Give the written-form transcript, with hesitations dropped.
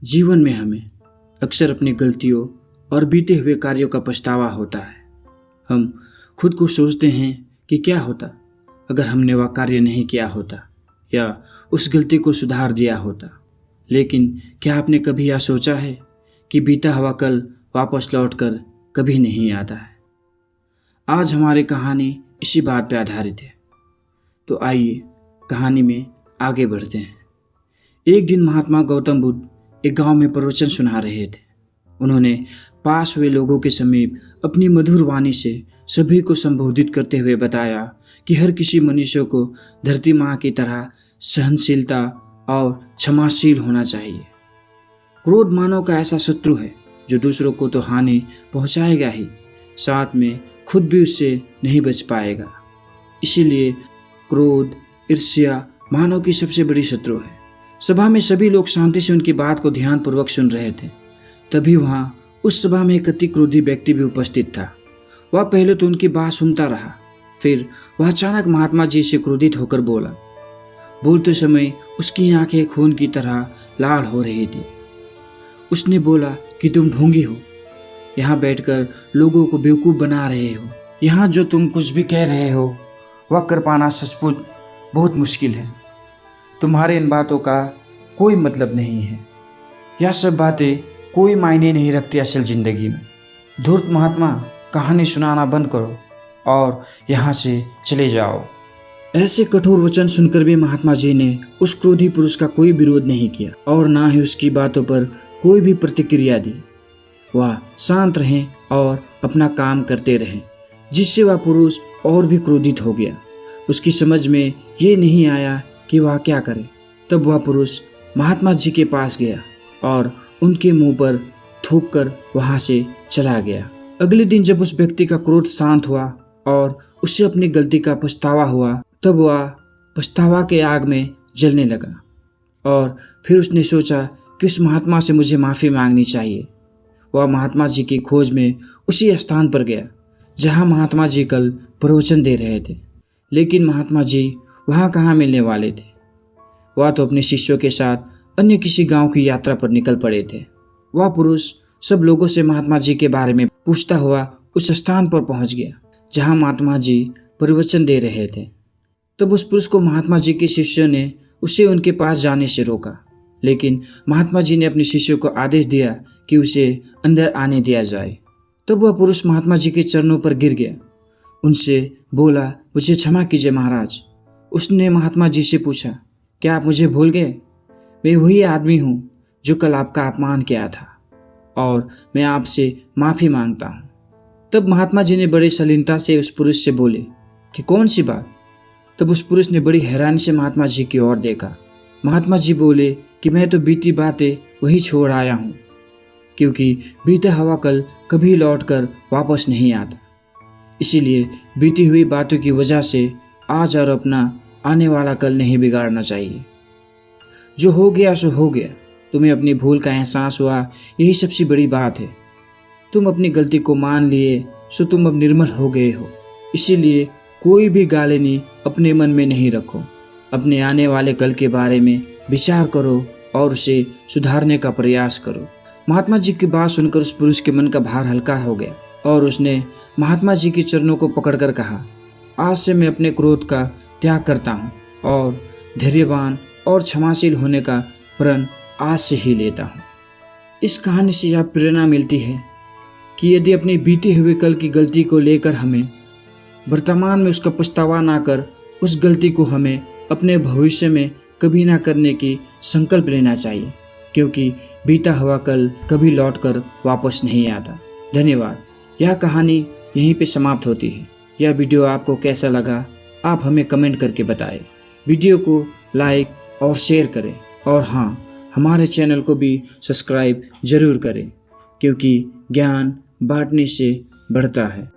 जीवन में हमें अक्सर अपनी गलतियों और बीते हुए कार्यों का पछतावा होता है। हम खुद को सोचते हैं कि क्या होता अगर हमने वह कार्य नहीं किया होता या उस गलती को सुधार दिया होता। लेकिन क्या आपने कभी यह सोचा है कि बीता हुआ कल वापस लौटकर कभी नहीं आता है। आज हमारी कहानी इसी बात पर आधारित है। तो आइए कहानी में आगे बढ़ते हैं। एक दिन महात्मा गौतम बुद्ध एक गांव में प्रवचन सुना रहे थे। उन्होंने पास हुए लोगों के समीप अपनी मधुर वाणी से सभी को संबोधित करते हुए बताया कि हर किसी मनुष्य को धरती माँ की तरह सहनशीलता और क्षमाशील होना चाहिए। क्रोध मानव का ऐसा शत्रु है जो दूसरों को तो हानि पहुंचाएगा ही, साथ में खुद भी उससे नहीं बच पाएगा। इसीलिए क्रोध, ईर्ष्या मानव की सबसे बड़ी शत्रु है। सभा में सभी लोग शांति से उनकी बात को ध्यानपूर्वक सुन रहे थे। तभी वहां उस सभा में एक अति क्रोधी व्यक्ति भी उपस्थित था। वह पहले तो उनकी बात सुनता रहा, फिर वह अचानक महात्मा जी से क्रोधित होकर बोला। बोलते समय उसकी आंखें खून की तरह लाल हो रही थी। उसने बोला कि तुम ढोंगी हो, यहाँ बैठकर लोगों को बेवकूफ़ बना रहे हो। यहाँ जो तुम कुछ भी कह रहे हो वह कर पाना सचमुच बहुत मुश्किल है। तुम्हारे इन बातों का कोई मतलब नहीं है। यह सब बातें कोई मायने नहीं रखती असल ज़िंदगी में। धूर्त महात्मा, कहानी सुनाना बंद करो और यहाँ से चले जाओ। ऐसे कठोर वचन सुनकर भी महात्मा जी ने उस क्रोधी पुरुष का कोई विरोध नहीं किया और ना ही उसकी बातों पर कोई भी प्रतिक्रिया दी। वह शांत रहें और अपना काम करते रहें, जिससे वह पुरुष और भी क्रोधित हो गया। उसकी समझ में ये नहीं आया कि वह क्या करे। तब वह पुरुष महात्मा जी के पास गया और उनके मुंह पर थूक कर वहां से चला गया। अगले दिन जब उस व्यक्ति का क्रोध शांत हुआ और उसे अपनी गलती का पछतावा हुआ, तब वह पछतावा के आग में जलने लगा और फिर उसने सोचा कि उस महात्मा से मुझे माफ़ी मांगनी चाहिए। वह महात्मा जी की खोज में उसी स्थान पर गया जहां महात्मा जी कल प्रवचन दे रहे थे। लेकिन महात्मा जी वहाँ कहाँ मिलने वाले थे। वह तो अपने शिष्यों के साथ अन्य किसी गांव की यात्रा पर निकल पड़े थे। वह पुरुष सब लोगों से महात्मा जी के बारे में पूछता हुआ उस स्थान पर पहुंच गया जहां महात्मा जी प्रवचन दे रहे थे। तब उस पुरुष को महात्मा जी के शिष्यों ने उसे उनके पास जाने से रोका, लेकिन महात्मा जी ने अपने शिष्यों को आदेश दिया कि उसे अंदर आने दिया जाए। तब वह पुरुष महात्मा जी के चरणों पर गिर गया। उनसे बोला, मुझे क्षमा कीजिए महाराज। उसने महात्मा जी से पूछा, क्या आप मुझे भूल गए? मैं वही आदमी हूँ जो कल आपका अपमान किया था और मैं आपसे माफ़ी मांगता हूँ। तब महात्मा जी ने बड़ी शालीनता से उस पुरुष से बोले कि कौन सी बात? तब उस पुरुष ने बड़ी हैरानी से महात्मा जी की ओर देखा। महात्मा जी बोले कि मैं तो बीती बातें वही छोड़ आया हूँ, क्योंकि बीता हुआ कल कभी लौट कर वापस नहीं आता। इसीलिए बीती हुई बातों की वजह से आज और अपना आने वाला कल नहीं बिगाड़ना चाहिए। जो हो गया सो हो गया। तुम्हें अपनी भूल का एहसास हुआ, यही सबसे बड़ी बात है। तुम अपनी गलती को मान लिए सो तुम अब निर्मल हो गए हो। इसीलिए कोई भी गालिनी अपने मन में नहीं रखो। अपने आने वाले कल के बारे में विचार करो और उसे सुधारने का प्रयास करो। महात्मा जी की बात सुनकर उस पुरुष के मन का भार हल्का हो गया और उसने महात्मा जी के चरणों को पकड़कर कहा, आज से मैं अपने क्रोध का त्याग करता हूँ और धैर्यवान और क्षमाशील होने का प्रण आज से ही लेता हूँ। इस कहानी से यह प्रेरणा मिलती है कि यदि अपने बीते हुए कल की गलती को लेकर हमें वर्तमान में उसका पछतावा ना कर उस गलती को हमें अपने भविष्य में कभी ना करने की संकल्प लेना चाहिए, क्योंकि बीता हुआ कल कभी लौटकर वापस नहीं आता। धन्यवाद। यह कहानी यहीं पे समाप्त होती है। यह वीडियो आपको कैसा लगा आप हमें कमेंट करके बताएं। वीडियो को लाइक और शेयर करें और हाँ, हमारे चैनल को भी सब्सक्राइब ज़रूर करें, क्योंकि ज्ञान बांटने से बढ़ता है।